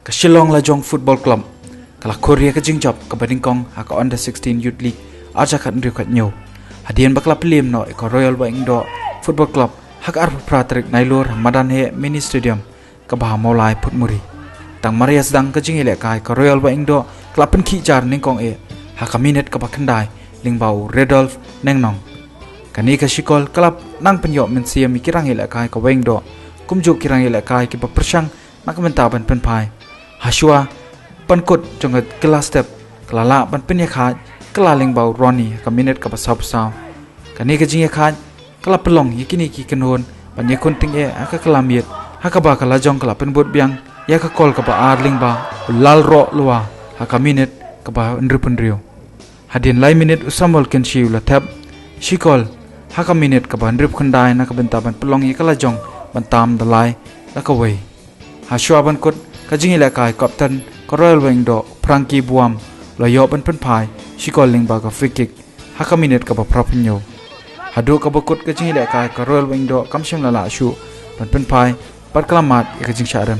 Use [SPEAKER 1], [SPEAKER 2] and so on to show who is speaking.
[SPEAKER 1] ke Shillong Lajong Football Club kala Korea ke jingjop ke Badingkong haka Under 16 Youth League aja kat ndriu kat nyo hadian bakla pelim no ko Royal Waindo Football Club hak ar pratrik nailur Madan he mini stadium ke bah maulai Putmuri tang Maria sedang ke jingile kai ko Royal Waindo club pen ki jar ningkong haka minute ke bakandai lingbau Redolf nengnong kani ke Shikol club nang penyok mensia mikirang ile kai ko Waindo kumjuk kirang ile kai ki persang nak mentaban penpai Hashua pankut jongat kelas step kelala ban penyakhat kelaling bau Ronnie ke minute ke pasap saw kani ke jingye khat kala pelong yikini ki kenun panye kunting aka kelamiet haka ba kala jong kala penbut biang ya ka kol ke ba arling ba lal ro luwa haka minute ke ba ndru pendrio hadin lai minute usamol ken shiu la tab Shikol haka minute ke ba ndru khandai na ka bentaban pelong yi kala jong bantam dalai la ka wei Hashua pankut kajing ila kai kapten ko Royal Waindo Frankie Buam lo yo ban penpai Shikol ling ba ka free kick haka minute ka ba propinyo hadu ka bakut kajing ila kai ko Royal Waindo kamshim lala shu ban penpai pat kelamat ya kajing syarem